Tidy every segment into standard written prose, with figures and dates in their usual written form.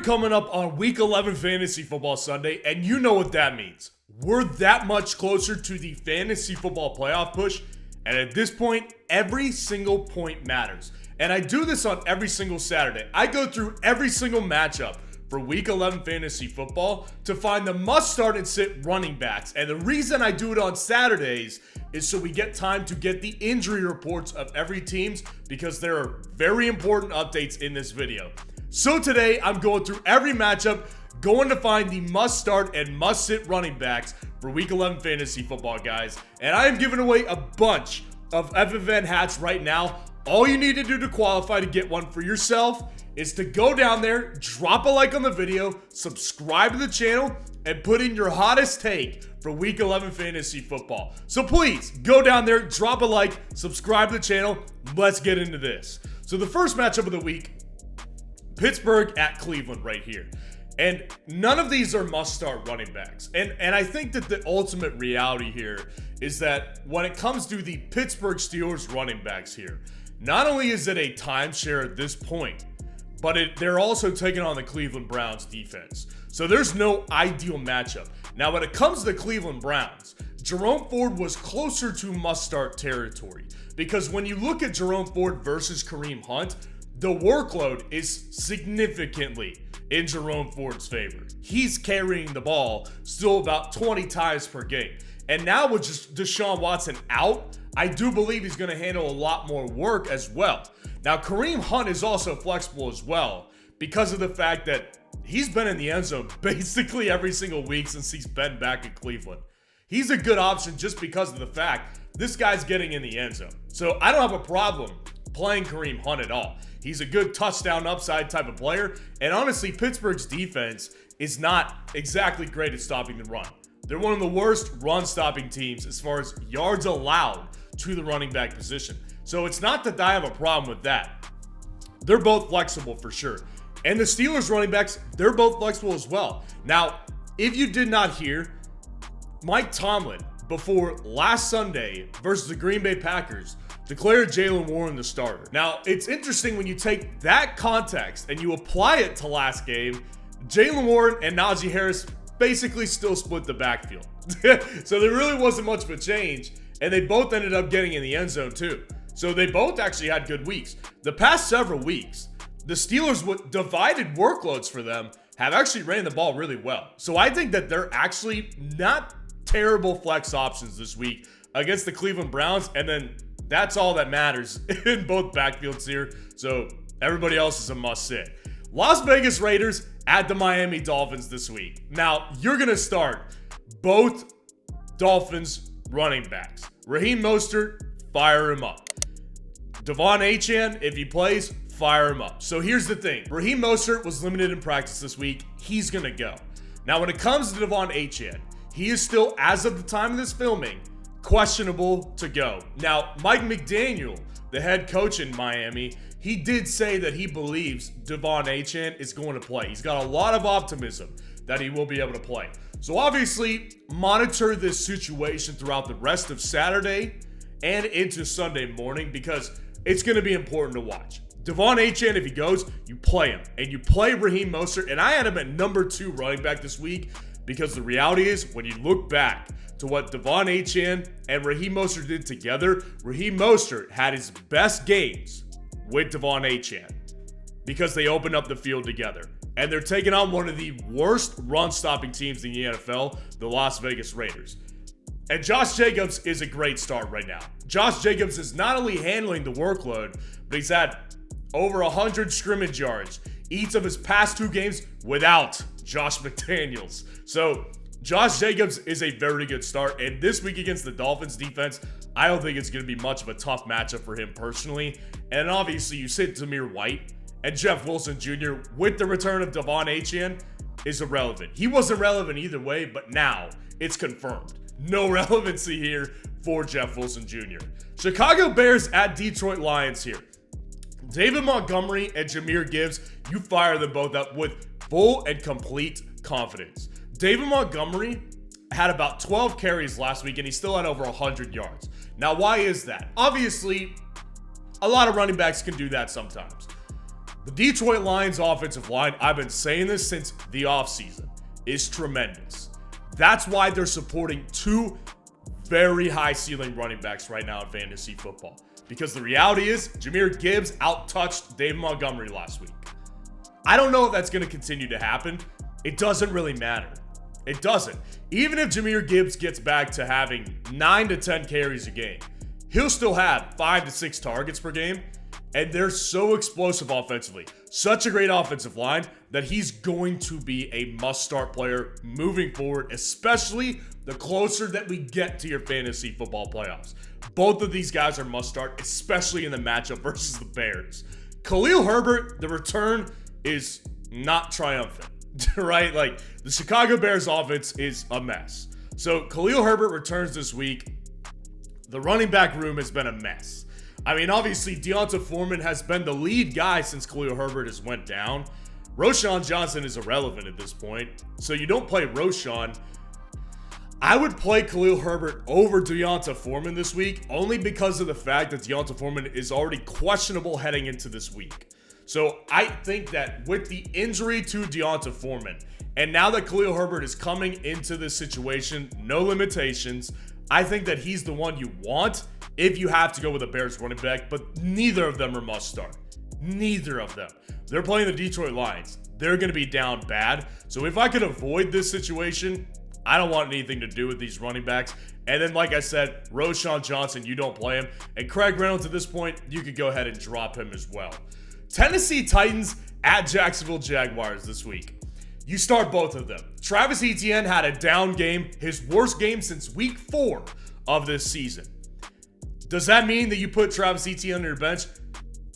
are coming up on Week 11 Fantasy Football Sunday, and you know what that means. We're that much closer to the Fantasy Football Playoff push, and at this point, every single point matters. And I do this on every single Saturday. I go through every single matchup for Week 11 Fantasy Football to find the must-start and sit running backs. And the reason I do it on Saturdays is so we get time to get the injury reports of every team's, because there are very important updates in this video. So today, I'm going through every matchup, going to find the must-start and must-sit running backs for Week 11 Fantasy Football, guys. And I am giving away a bunch of FFN hats right now. All you need to do to qualify to get one for yourself is to go down there, drop a like on the video, subscribe to the channel, and put in your hottest take for Week 11 Fantasy Football. So please, go down there, drop a like, subscribe to the channel, let's get into this. So the first matchup of the week, Pittsburgh at Cleveland right here. And none of these are must-start running backs. And I think that the ultimate reality here is that when it comes to the Pittsburgh Steelers running backs here, not only is it a timeshare at this point, but they're also taking on the Cleveland Browns defense. So there's no ideal matchup. Now, when it comes to the Cleveland Browns, Jerome Ford was closer to must-start territory. Because when you look at Jerome Ford versus Kareem Hunt, the workload is significantly in Jerome Ford's favor. He's carrying the ball still about 20 times per game. And now with just Deshaun Watson out, I do believe he's going to handle a lot more work as well. Now, Kareem Hunt is also flexible as well because of the fact that he's been in the end zone basically every single week since he's been back in Cleveland. He's a good option just because of the fact this guy's getting in the end zone. So I don't have a problem playing Kareem Hunt at all. He's a good touchdown upside type of player. And honestly, Pittsburgh's defense is not exactly great at stopping the run. They're one of the worst run-stopping teams as far as yards allowed to the running back position. So it's not that I have a problem with that. They're both flexible for sure. And the Steelers running backs, they're both flexible as well. Now, if you did not hear, Mike Tomlin, before last Sunday versus the Green Bay Packers, declared Jaylen Warren the starter. Now, it's interesting when you take that context and you apply it to last game, Jaylen Warren and Najee Harris basically still split the backfield. So there really wasn't much of a change, and they both ended up getting in the end zone too. So they both actually had good weeks. The past several weeks, the Steelers, with divided workloads for them, have actually ran the ball really well. So I think that they're actually not terrible flex options this week against the Cleveland Browns, and then that's all that matters in both backfields here. So everybody else is a must-sit. Las Vegas Raiders at the Miami Dolphins this week. Now, you're going to start both Dolphins running backs. Raheem Mostert, fire him up. Devon Achane, if he plays, fire him up. So here's the thing. Raheem Mostert was limited in practice this week. He's going to go. Now, when it comes to Devon Achane, he is still, as of the time of this filming, questionable to go. Now, Mike McDaniel, the head coach in Miami, he did say that he believes Devon Achane is going to play. He's got a lot of optimism that he will be able to play. So obviously, monitor this situation throughout the rest of Saturday and into Sunday morning because it's going to be important to watch. Devon Achane, if he goes, you play him. And you play Raheem Mostert. And I had him at number 2 running back this week because the reality is, when you look back to what Devon Achane and Raheem Mostert did together, Raheem Mostert had his best games with Devon Achane because they opened up the field together. And they're taking on one of the worst run-stopping teams in the NFL, the Las Vegas Raiders. And Josh Jacobs is a great start right now. Josh Jacobs is not only handling the workload, but he's had over 100 scrimmage yards each of his past 2 games without Josh McDaniels. So Josh Jacobs is a very good start, and this week against the Dolphins defense, I don't think it's going to be much of a tough matchup for him personally. And obviously, you sit Zamir White and Jeff Wilson Jr. with the return of Devon Achane is irrelevant. He wasn't relevant either way, but now it's confirmed. No relevancy here for Jeff Wilson Jr. Chicago Bears at Detroit Lions here. David Montgomery and Jahmyr Gibbs, you fire them both up with full and complete confidence. David Montgomery had about 12 carries last week, and he still had over 100 yards. Now, why is that? Obviously, a lot of running backs can do that sometimes. The Detroit Lions offensive line, I've been saying this since the offseason, is tremendous. That's why they're supporting two very high ceiling running backs right now in fantasy football. Because the reality is, Jahmyr Gibbs out-touched Dave Montgomery last week. I don't know if that's going to continue to happen. It doesn't really matter. It doesn't. Even if Jahmyr Gibbs gets back to having 9 to 10 carries a game, he'll still have 5 to 6 targets per game. And they're so explosive offensively. Such a great offensive line that he's going to be a must-start player moving forward, especially the closer that we get to your fantasy football playoffs. Both of these guys are must-start, especially in the matchup versus the Bears. Khalil Herbert, the return is not triumphant, right? Like, the Chicago Bears offense is a mess. So Khalil Herbert returns this week. The running back room has been a mess. I mean, obviously, Deonta Foreman has been the lead guy since Khalil Herbert has went down. Roschon Johnson is irrelevant at this point, so you don't play Roschon. I would play Khalil Herbert over Deonta Foreman this week, only because of the fact that Deonta Foreman is already questionable heading into this week. So I think that with the injury to Deonta Foreman, and now that Khalil Herbert is coming into this situation, no limitations, I think that he's the one you want if you have to go with a Bears running back, but neither of them are must start. Neither of them. They're playing the Detroit Lions. They're going to be down bad. So if I could avoid this situation, I don't want anything to do with these running backs. And then, like I said, Roschon Johnson, you don't play him. And Craig Reynolds, at this point, you could go ahead and drop him as well. Tennessee Titans at Jacksonville Jaguars this week. You start both of them. Travis Etienne had a down game, his worst game since week 4 of this season. Does that mean that you put Travis Etienne on your bench?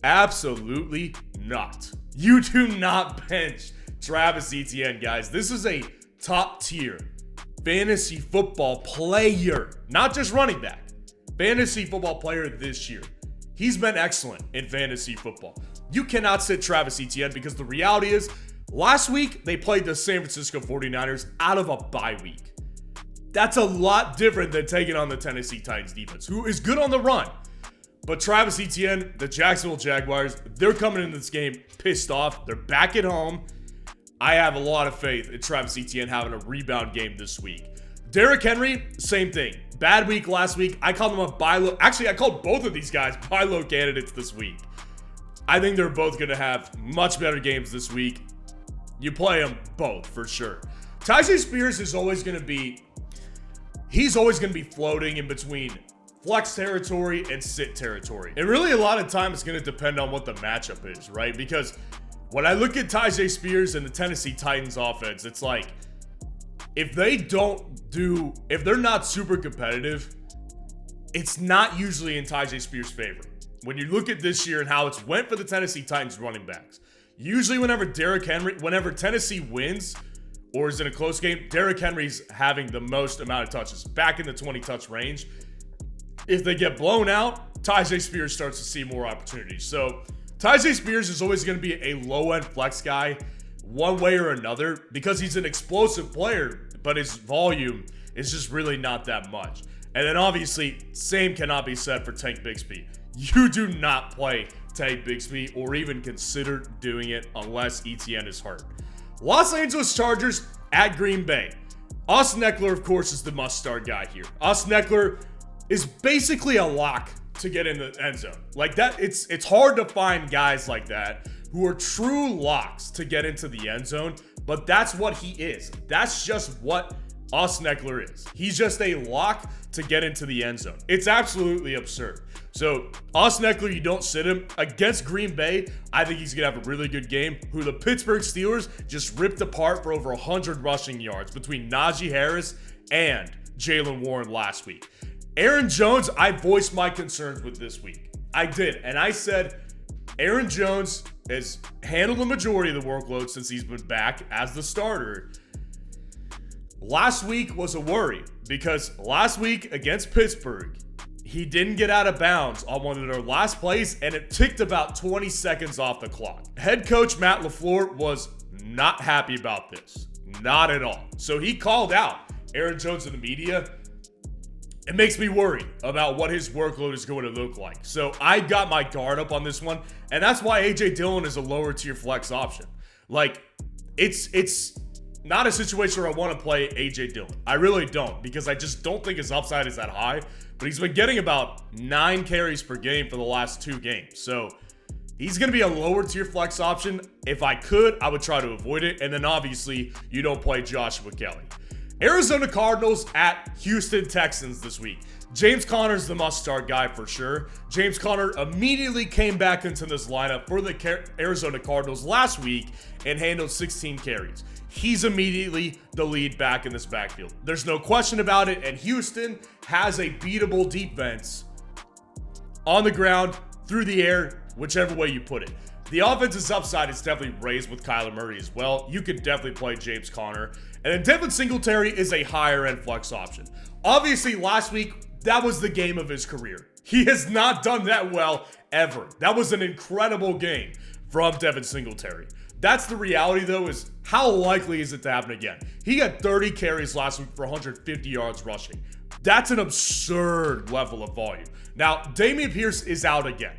Absolutely not. You do not bench Travis Etienne, guys. This is a top-tier fantasy football player, not just running back. Fantasy football player this year. He's been excellent in fantasy football. You cannot sit Travis Etienne because the reality is, last week they played the San Francisco 49ers out of a bye week. That's a lot different than taking on the Tennessee Titans defense, who is good on the run. But Travis Etienne, the Jacksonville Jaguars, they're coming into this game pissed off. They're back at home. I have a lot of faith in Travis Etienne having a rebound game this week. Derrick Henry, same thing. Bad week last week. I called him a buy low. Actually, I called both of these guys buy low candidates this week. I think they're both going to have much better games this week. You play them both for sure. Tyjae Spears is always going to be... He's always going to be floating in between flex territory and sit territory. And really, a lot of times, it's going to depend on what the matchup is, right? Because when I look at Tyjae Spears and the Tennessee Titans offense, it's like, if they're not super competitive, it's not usually in Tyjae Spears' favor. When you look at this year and how it's went for the Tennessee Titans running backs, usually whenever Tennessee wins, or is in a close game, Derrick Henry's having the most amount of touches, back in the 20-touch range. If they get blown out, Tyjae Spears starts to see more opportunities. So Tyjae Spears is always going to be a low-end flex guy, one way or another, because he's an explosive player, but his volume is just really not that much. And then obviously, same cannot be said for Tank Bigsby. You do not play Tank Bigsby or even consider doing it unless Etienne is hurt. Los Angeles Chargers at Green Bay. Austin Eckler, of course, is the must-start guy here. Austin Eckler is basically a lock to get in the end zone. Like that, it's hard to find guys like that who are true locks to get into the end zone, but that's what he is. That's just what Austin Eckler is. He's just a lock to get into the end zone. It's absolutely absurd. So Austin Eckler, you don't sit him. Against Green Bay, I think he's going to have a really good game, who the Pittsburgh Steelers just ripped apart for over 100 rushing yards between Najee Harris and Jaylen Warren last week. Aaron Jones, I voiced my concerns with this week. I did, and I said Aaron Jones has handled the majority of the workload since he's been back as the starter. Last week was a worry because last week against Pittsburgh, he didn't get out of bounds on one of their last plays, and it ticked about 20 seconds off the clock. Head coach Matt LaFleur was not happy about this. Not at all. So he called out Aaron Jones in the media. it makes me worry about what his workload is going to look like. So I got my guard up on this one, and that's why A.J. Dillon is a lower tier flex option. Like, it's not a situation where I want to play A.J. Dillon. I really don't, because I just don't think his upside is that high. But he's been getting about 9 carries per game for the last 2 games. So he's going to be a lower tier flex option. If I could, I would try to avoid it. And then obviously, you don't play Joshua Kelly. Arizona Cardinals at Houston Texans this week. James Conner's the must-start guy for sure. James Conner immediately came back into this lineup for the Arizona Cardinals last week and handled 16 carries. He's immediately the lead back in this backfield. There's no question about it, and Houston has a beatable defense on the ground, through the air, whichever way you put it. The offense's upside is definitely raised with Kyler Murray as well. You could definitely play James Conner. And then Devin Singletary is a higher end flex option. Obviously, last week, that was the game of his career. He has not done that well ever. That was an incredible game from Devin Singletary. That's the reality, though, is how likely is it to happen again? He got 30 carries last week for 150 yards rushing. That's an absurd level of volume. Now, Dameon Pierce is out again.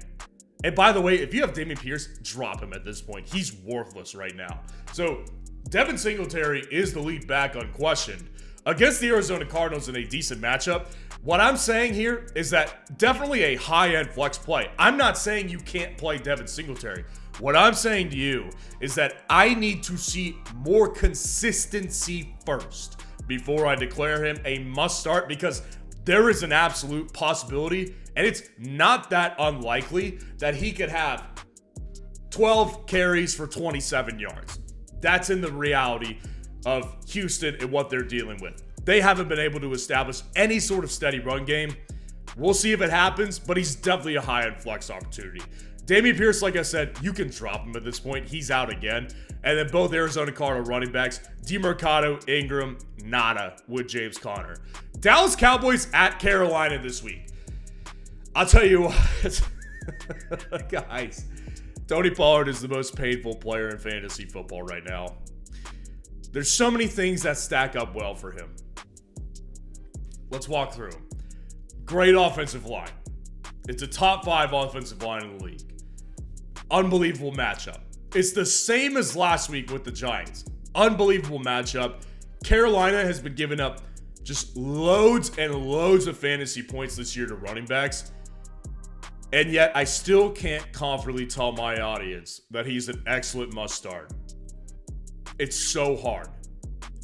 And by the way, if you have Dameon Pierce, drop him at this point. He's worthless right now. So Devin Singletary is the lead back unquestioned against the Arizona Cardinals in a decent matchup. What I'm saying here is that definitely a high-end flex play. I'm not saying you can't play Devin Singletary. What I'm saying to you is that I need to see more consistency first before I declare him a must-start, because there is an absolute possibility, and it's not that unlikely, that he could have 12 carries for 27 yards. That's in the reality of Houston and what they're dealing with. They haven't been able to establish any sort of steady run game. We'll see if it happens, but he's definitely a high-end flex opportunity. Dameon Pierce, like I said, you can drop him at this point. He's out again. And then both Arizona Cardinal running backs, DeMarcado, Ingram, nada with James Conner. Dallas Cowboys at Carolina this week. I'll tell you what, guys, Tony Pollard is the most painful player in fantasy football right now. There's so many things that stack up well for him. Let's walk through them. Great offensive line. It's a top 5 offensive line in the league. Unbelievable matchup. It's the same as last week with the Giants. Unbelievable matchup. Carolina has been giving up just loads and loads of fantasy points this year to running backs. And yet I still can't confidently tell my audience that he's an excellent must-start. It's so hard.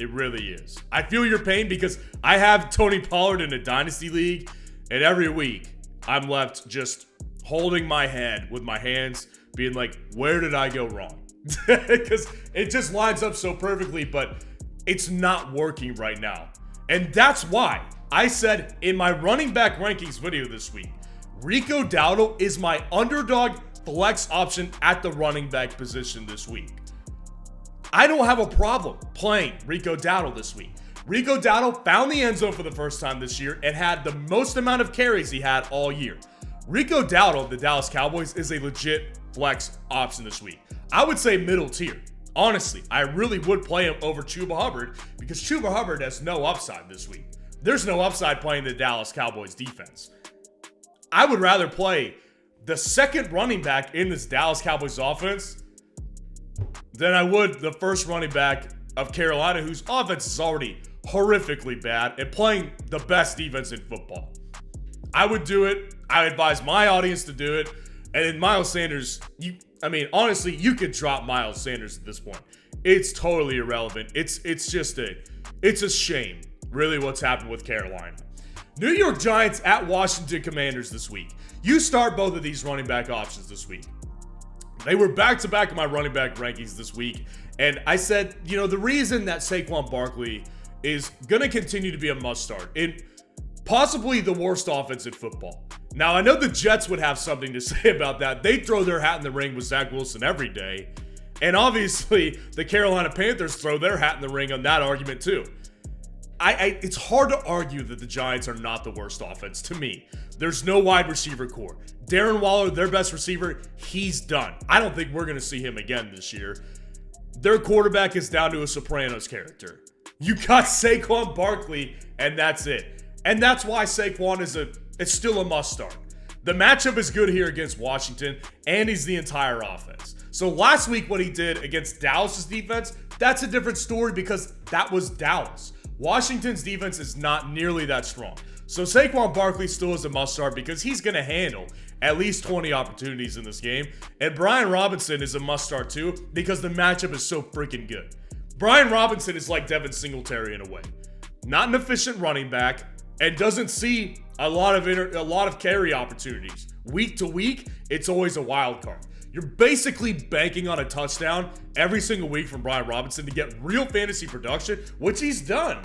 It really is. I feel your pain because I have Tony Pollard in a dynasty league, and every week I'm left just holding my head with my hands, being like, where did I go wrong? Because it just lines up so perfectly, but it's not working right now. And that's why I said in my running back rankings video this week, Rico Dowdle is my underdog flex option at the running back position this week. I don't have a problem playing Rico Dowdle this week. Rico Dowdle found the end zone for the first time this year and had the most amount of carries he had all year. Rico Dowdle, the Dallas Cowboys, is a legit flex option this week. I would say middle tier. Honestly, I really would play him over Chuba Hubbard because Chuba Hubbard has no upside this week. There's no upside playing the Dallas Cowboys defense. I would rather play the second running back in this Dallas Cowboys offense than I would the first running back of Carolina, whose offense is already horrifically bad and playing the best defense in football. I would do it. I advise my audience to do it. And then Miles Sanders, honestly, you could drop Miles Sanders at this point. It's totally irrelevant. It's a shame, really, what's happened with Carolina. New York Giants at Washington Commanders this week. You start both of these running back options this week. They were back-to-back in my running back rankings this week. And I said, the reason that Saquon Barkley is going to continue to be a must-start in possibly the worst offense in football. Now, I know the Jets would have something to say about that. They throw their hat in the ring with Zach Wilson every day. And obviously, the Carolina Panthers throw their hat in the ring on that argument too. It's hard to argue that the Giants are not the worst offense to me. There's no wide receiver core. Darren Waller, their best receiver, he's done. I don't think we're going to see him again this year. Their quarterback is down to a Sopranos character. You got Saquon Barkley, and that's it. And that's why Saquon it's still a must start. The matchup is good here against Washington, and he's the entire offense. So last week, what he did against Dallas's defense, that's a different story because that was Dallas. Washington's defense is not nearly that strong. So Saquon Barkley still is a must start because he's going to handle at least 20 opportunities in this game. And Brian Robinson is a must start too because the matchup is so freaking good. Brian Robinson is like Devin Singletary in a way. Not an efficient running back and doesn't see a lot of carry opportunities. Week to week, it's always a wild card. You're basically banking on a touchdown every single week from Brian Robinson to get real fantasy production, which he's done.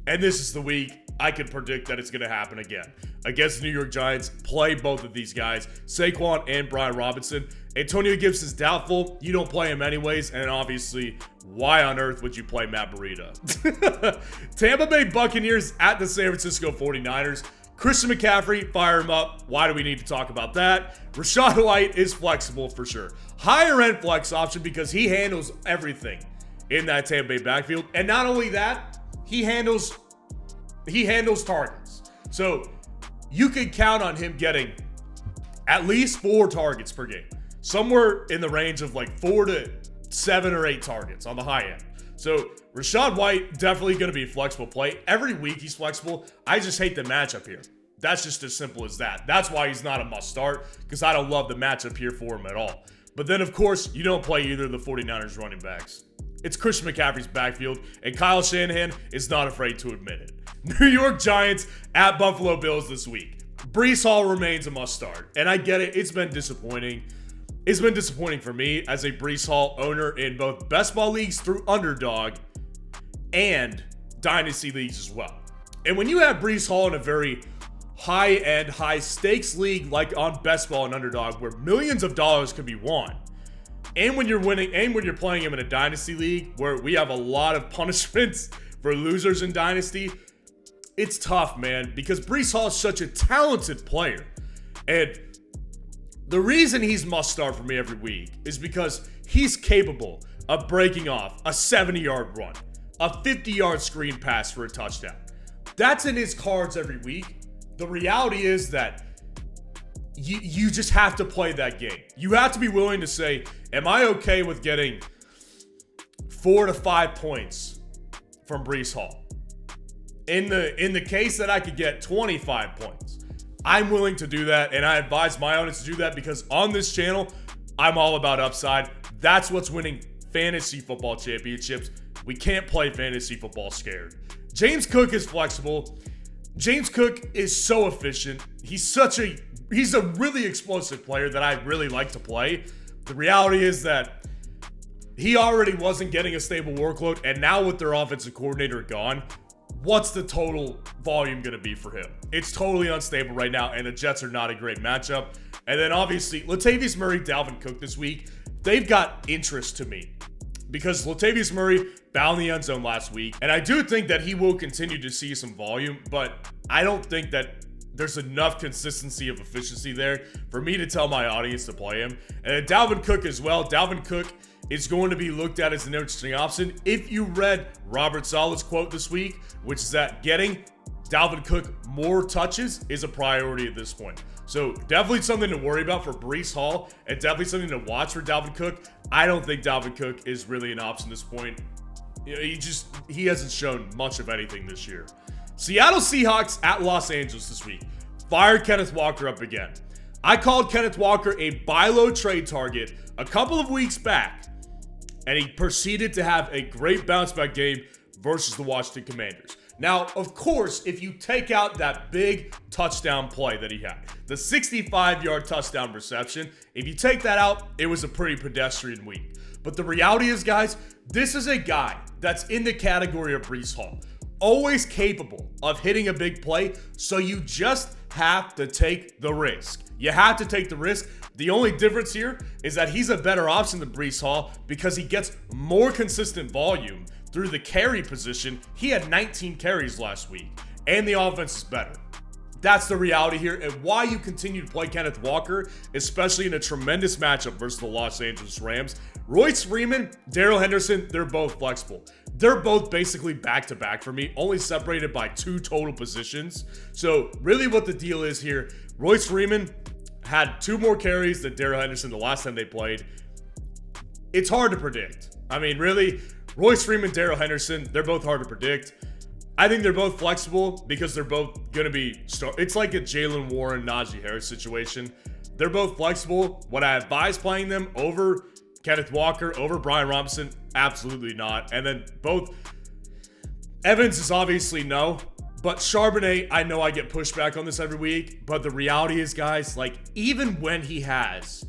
And this is the week I can predict that it's going to happen again. Against the New York Giants, play both of these guys, Saquon and Brian Robinson. Antonio Gibson's doubtful. You don't play him anyways. And obviously, why on earth would you play Matt Breida? Tampa Bay Buccaneers at the San Francisco 49ers. Christian McCaffrey, fire him up. Why do we need to talk about that? Rachaad White is flexible for sure. Higher end flex option because he handles everything in that Tampa Bay backfield. And not only that, he handles targets. So you can count on him getting at least 4 targets per game. Somewhere in the range of like 4 to 7 or 8 targets on the high end. So Rachaad White, definitely going to be a flexible play. Every week he's flexible. I just hate the matchup here. That's just as simple as that. That's why he's not a must start, because I don't love the matchup here for him at all. But then, of course, you don't play either of the 49ers running backs. It's Christian McCaffrey's backfield, and Kyle Shanahan is not afraid to admit it. New York Giants at Buffalo Bills this week. Breece Hall remains a must start, and I get it. It's been disappointing. It's been disappointing for me as a Breece Hall owner in both best ball leagues through Underdog and dynasty leagues as well. And when you have Breece Hall in a very high-end, high-stakes league like on best ball and Underdog where millions of dollars can be won, and when you're winning, and when you're playing him in a dynasty league where we have a lot of punishments for losers in dynasty, it's tough, man, because Breece Hall is such a talented player. And the reason he's must start for me every week is because he's capable of breaking off a 70-yard run, a 50-yard screen pass for a touchdown. That's in his cards every week. The reality is that you just have to play that game. You have to be willing to say, am I okay with getting 4 to 5 points from Breece Hall? In the case that I could get 25 points, I'm willing to do that, and I advise my audience to do that because on this channel, I'm all about upside. That's what's winning fantasy football championships. We can't play fantasy football scared. James Cook is flexible. James Cook is so efficient. He's a really explosive player that I really like to play. The reality is that he already wasn't getting a stable workload, and now with their offensive coordinator gone, what's the total volume going to be for him? It's totally unstable right now, and the Jets are not a great matchup. And then obviously, Latavius Murray, Dalvin Cook this week, they've got interest to me because Latavius Murray found the end zone last week, and I do think that he will continue to see some volume, but I don't think that there's enough consistency of efficiency there for me to tell my audience to play him. And then Dalvin Cook as well. Dalvin Cook is going to be looked at as an interesting option. If you read Robert Sala's quote this week, which is that getting Dalvin Cook more touches is a priority at this point. So definitely something to worry about for Breece Hall and definitely something to watch for Dalvin Cook. I don't think Dalvin Cook is really an option at this point. You know, he hasn't shown much of anything this year. Seattle Seahawks at Los Angeles this week. Fired Kenneth Walker up again. I called Kenneth Walker a buy low trade target a couple of weeks back, and he proceeded to have a great bounce back game versus the Washington Commanders. Now, of course, if you take out that big touchdown play that he had, the 65-yard touchdown reception, if you take that out, it was a pretty pedestrian week. But the reality is, guys, this is a guy that's in the category of Breece Hall. Always capable of hitting a big play, so you just have to take the risk. You have to take the risk. The only difference here is that he's a better option than Breece Hall because he gets more consistent volume through the carry position. He had 19 carries last week, and the offense is better. That's the reality here, and why you continue to play Kenneth Walker, especially in a tremendous matchup versus the Los Angeles Rams. Royce Freeman, Darrell Henderson, they're both flexible. They're both basically back-to-back for me, only separated by 2 total positions. So really what the deal is here, Royce Freeman had 2 more carries than Darrell Henderson the last time they played. It's hard to predict. I mean, really, Royce Freeman, Darrell Henderson, they're both hard to predict. I think they're both flexible because they're both going to be it's like a Jalen Warren, Najee Harris situation. They're both flexible. Would I advise playing them over Kenneth Walker, over Brian Robinson? Absolutely not. And then both Evans is obviously no, but Charbonnet, I know I get pushback on this every week, but the reality is, guys, like, even when he has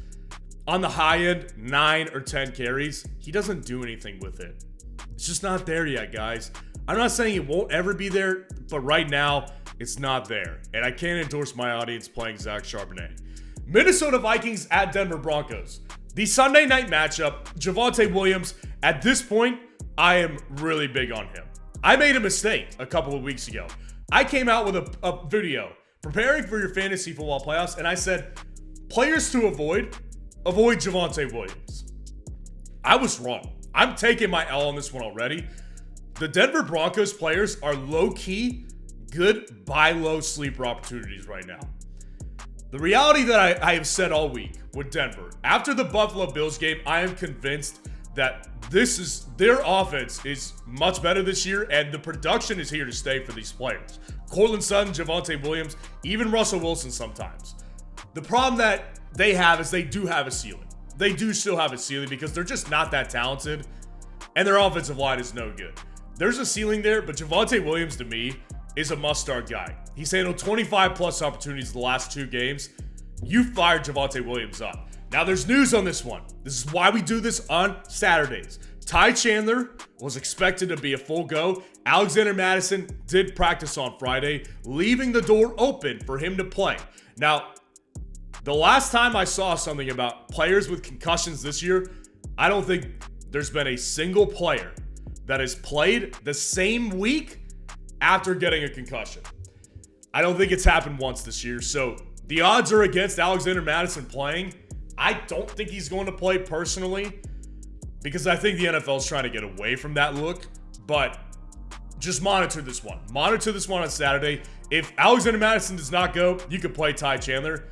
on the high end 9 or 10 carries, he doesn't do anything with it. It's just not there yet, guys. I'm not saying it won't ever be there, but right now, it's not there. And I can't endorse my audience playing Zach Charbonnet. Minnesota Vikings at Denver Broncos. The Sunday night matchup, Javonte Williams, at this point, I am really big on him. I made a mistake a couple of weeks ago. I came out with a video preparing for your fantasy football playoffs, and I said, players to avoid Javonte Williams. I was wrong. I'm taking my L on this one already. The Denver Broncos players are low-key good buy low sleeper opportunities right now. The reality that I have said all week with Denver, after the Buffalo Bills game, I am convinced that their offense is much better this year, and the production is here to stay for these players. Courtland Sutton, Javonte Williams, even Russell Wilson sometimes. The problem that they have is they do have a ceiling. They do still have a ceiling because they're just not that talented, and their offensive line is no good. There's a ceiling there, but Javonte Williams, to me, is a must-start guy. He's handled 25-plus opportunities the last 2 games. You fired Javonte Williams up. Now, there's news on this one. This is why we do this on Saturdays. Ty Chandler was expected to be a full go. Alexander Mattison did practice on Friday, leaving the door open for him to play. Now, the last time I saw something about players with concussions this year, I don't think there's been a single player that has played the same week after getting a concussion. I don't think it's happened once this year, so the odds are against Alexander Mattison playing. I don't think he's going to play personally because I think the NFL is trying to get away from that look, but just monitor this one. Monitor this one on Saturday. If Alexander Mattison does not go, you could play Ty Chandler.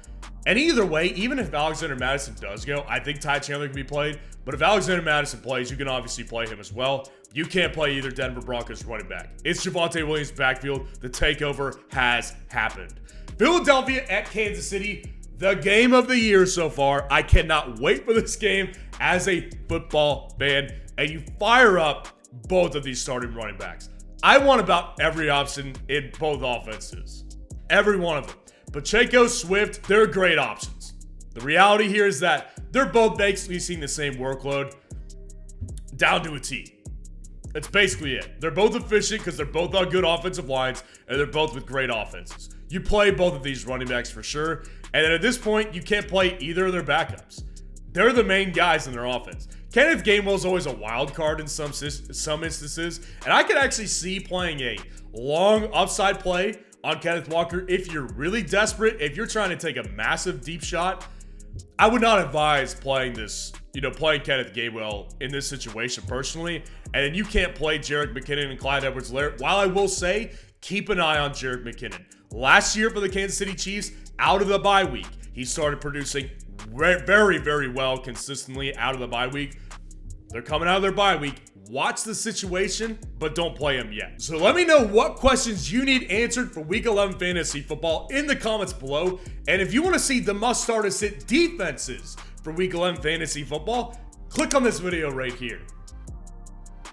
And either way, even if Alexander Mattison does go, I think Ty Chandler can be played. But if Alexander Mattison plays, you can obviously play him as well. You can't play either Denver Broncos running back. It's Javonte Williams' backfield. The takeover has happened. Philadelphia at Kansas City, the game of the year so far. I cannot wait for this game as a football fan. And you fire up both of these starting running backs. I want about every option in both offenses. Every one of them. Pacheco, Swift, they're great options. The reality here is that they're both basically seeing the same workload down to a T. That's basically it. They're both efficient because they're both on good offensive lines, and they're both with great offenses. You play both of these running backs for sure, and then at this point, you can't play either of their backups. They're the main guys in their offense. Kenneth Gainwell is always a wild card in some instances, and I could actually see playing a long upside play on Kenneth Walker if you're really desperate, if you're trying to take a massive deep shot. I would not advise playing playing Kenneth Gainwell in this situation personally. And then you can't play Jerick McKinnon and Clyde Edwards-Helaire. While I will say, keep an eye on Jerick McKinnon. Last year for the Kansas City Chiefs, out of the bye week, he started producing very, very well consistently out of the bye week. They're coming out of their bye week. Watch the situation, but don't play him yet. So let me know what questions you need answered for Week 11 Fantasy Football in the comments below. And if you want to see the must-start-to-sit defenses for Week 11 Fantasy Football, click on this video right here.